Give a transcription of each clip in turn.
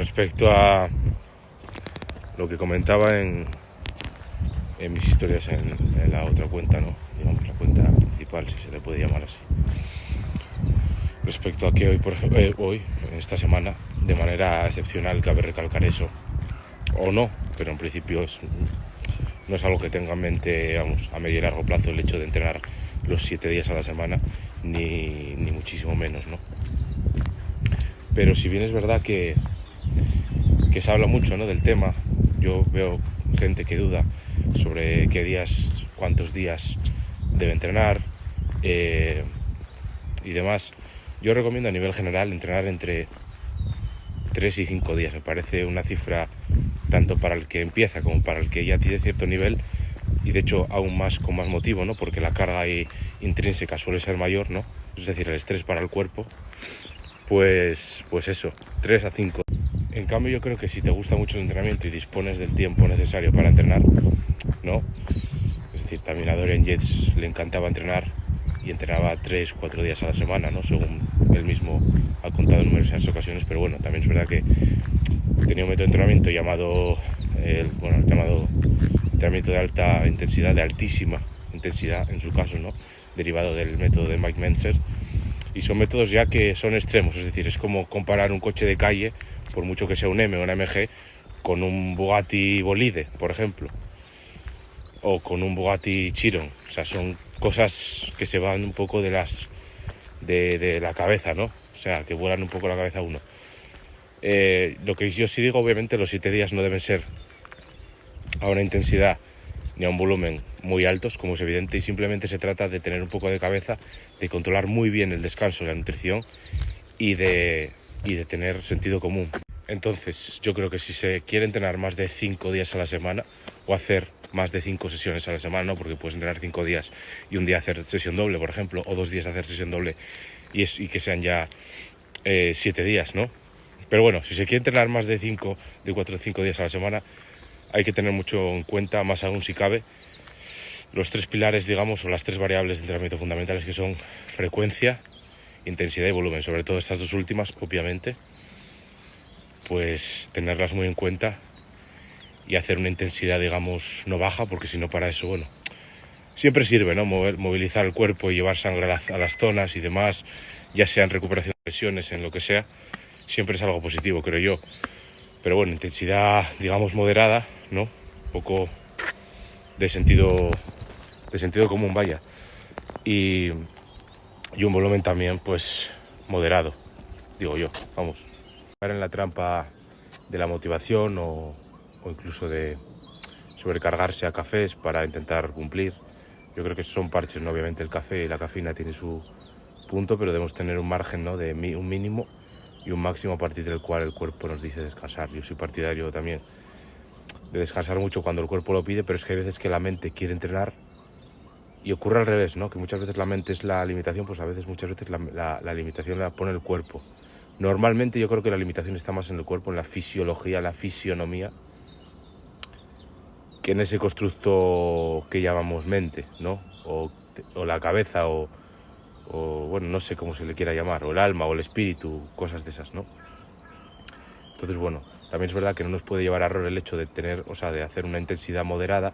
respecto a lo que comentaba en mis historias en la otra cuenta, ¿no? Digamos la cuenta principal, si se le puede llamar así. Respecto a que hoy, por ejemplo, hoy, en esta semana, de manera excepcional, cabe recalcar eso, o no, pero en principio no es algo que tenga en mente, vamos, a medio y largo plazo el hecho de entrenar los 7 días a la semana, ni muchísimo menos, ¿no? Pero si bien es verdad que se habla mucho, ¿no?, del tema, yo veo gente que duda sobre qué días, cuántos días debe entrenar y demás. Yo recomiendo a nivel general entrenar entre 3 y 5 días. Me parece una cifra tanto para el que empieza como para el que ya tiene cierto nivel, y de hecho aún más con más motivo, ¿no?, porque la carga intrínseca suele ser mayor, ¿no?, es decir, el estrés para el cuerpo. Pues eso, 3 a 5. En cambio, yo creo que si te gusta mucho el entrenamiento y dispones del tiempo necesario para entrenar, ¿no? Es decir, también a Dorian Yates le encantaba entrenar y entrenaba 3-4 días a la semana, ¿no?, según él mismo ha contado en numerosas ocasiones. Pero bueno, también es verdad que tenía un método de entrenamiento llamado entrenamiento de alta intensidad, de altísima intensidad en su caso, ¿no?, derivado del método de Mike Mentzer. Y son métodos ya que son extremos, es decir, es como comparar un coche de calle, por mucho que sea un M o un MG, con un Bugatti Bolide, por ejemplo, o con un Bugatti Chiron. O sea, son cosas que se van un poco de la cabeza, ¿no? O sea, que vuelan un poco la cabeza a uno. Lo que yo sí digo, obviamente, los 7 días no deben ser a una intensidad ni a un volumen muy altos, como es evidente, y simplemente se trata de tener un poco de cabeza, de controlar muy bien el descanso, la nutrición y de tener sentido común. Entonces, yo creo que si se quiere entrenar más de 5 días a la semana, o hacer más de 5 sesiones a la semana, ¿no?, porque puedes entrenar 5 días y un día hacer sesión doble, por ejemplo, o 2 días hacer sesión doble y que sean ya 7 días, ¿no? Pero bueno, si se quiere entrenar más de 4 o 5 días a la semana, hay que tener mucho en cuenta, más aún si cabe, los 3 pilares, digamos, o las 3 variables de entrenamiento fundamentales, que son frecuencia, intensidad y volumen. Sobre todo estas dos últimas, obviamente, pues tenerlas muy en cuenta y hacer una intensidad, digamos, no baja, porque si no, para eso, bueno, siempre sirve, ¿no?, movilizar el cuerpo y llevar sangre a las zonas y demás, ya sea en recuperación de lesiones, en lo que sea, siempre es algo positivo, creo yo. Pero bueno, intensidad, digamos, moderada, ¿no? Un poco de sentido común, vaya. Y un volumen también, pues, moderado, digo yo, vamos. Caer en la trampa de la motivación o incluso de sobrecargarse a cafés para intentar cumplir. Yo creo que son parches, ¿no? Obviamente el café y la cafeína tiene su punto, pero debemos tener un margen, ¿no?, de un mínimo y un máximo a partir del cual el cuerpo nos dice descansar. Yo soy partidario también de descansar mucho cuando el cuerpo lo pide, pero es que hay veces que la mente quiere entrenar y ocurre al revés, ¿no?, que muchas veces la mente es la limitación, pues muchas veces la limitación la pone el cuerpo. Normalmente yo creo que la limitación está más en el cuerpo, en la fisiología, la fisionomía, que en ese constructo que llamamos mente, ¿no?, o la cabeza, o bueno, no sé cómo se le quiera llamar, o el alma, o el espíritu, cosas de esas, ¿no? Entonces, bueno, también es verdad que no nos puede llevar a error el hecho de tener, o sea, de hacer una intensidad moderada,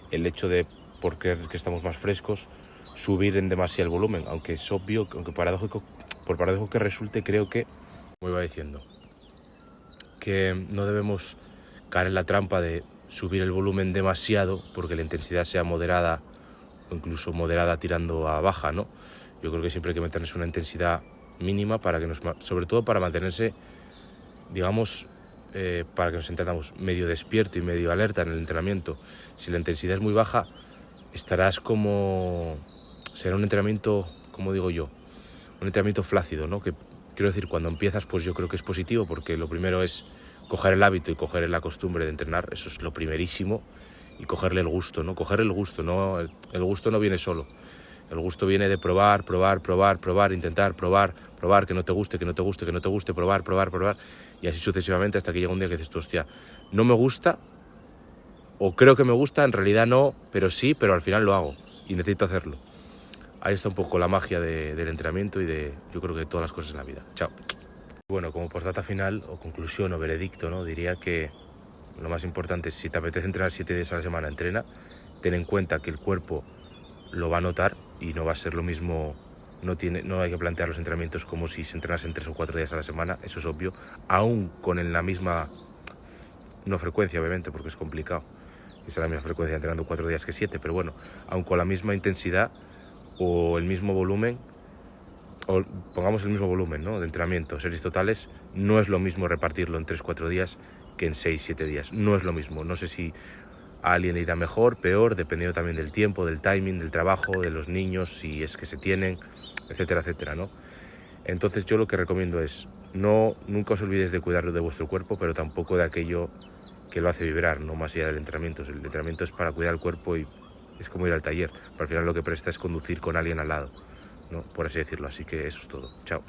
el hecho de, por creer que estamos más frescos, subir en demasía el volumen, aunque es obvio, aunque por paradójico que resulte, creo que, como iba diciendo, que no debemos caer en la trampa de subir el volumen demasiado porque la intensidad sea moderada o incluso moderada tirando a baja, ¿no? Yo creo que siempre hay que mantenerse una intensidad mínima para que sobre todo para mantenerse, digamos, para que nos entendamos, medio despierto y medio alerta en el entrenamiento. Si la intensidad es muy baja, será un entrenamiento, como digo yo, un entrenamiento flácido, ¿no? Que quiero decir, cuando empiezas, pues yo creo que es positivo, porque lo primero es coger el hábito y coger la costumbre de entrenar, eso es lo primerísimo, y cogerle el gusto, ¿no? Coger el gusto, ¿no? El gusto no viene solo. El gusto viene de probar, intentar probar, que no te guste, probar, y así sucesivamente hasta que llega un día que dices tú, hostia, no me gusta, o creo que me gusta, en realidad no, pero sí, pero al final lo hago y necesito hacerlo. Ahí está un poco la magia del entrenamiento y yo creo que de todas las cosas en la vida. Chao. Bueno, como postdata final o conclusión o veredicto, ¿no? Diría que lo más importante es, si te apetece entrenar 7 días a la semana, entrena. Ten en cuenta que el cuerpo lo va a notar y no va a ser lo mismo. No hay que plantear los entrenamientos como si se entrenasen 3 o 4 días a la semana, eso es obvio, aún con la misma, no frecuencia obviamente porque es complicado que sea la misma frecuencia entrenando 4 días que 7, pero bueno, aún con la misma intensidad o el mismo volumen, o pongamos el mismo volumen, ¿no?, de entrenamiento, series totales, no es lo mismo repartirlo en 3-4 días que en 6-7 días, no es lo mismo. No sé si a alguien irá mejor, peor, dependiendo también del tiempo, del timing, del trabajo, de los niños, si es que se tienen, etcétera, etcétera, ¿no? Entonces yo lo que recomiendo es, nunca os olvidéis de cuidar de vuestro cuerpo, pero tampoco de aquello que lo hace vibrar, no más allá del entrenamiento. El entrenamiento es para cuidar el cuerpo y es como ir al taller, pero al final lo que presta es conducir con alguien al lado, ¿no?, por así decirlo. Así que eso es todo. Chao.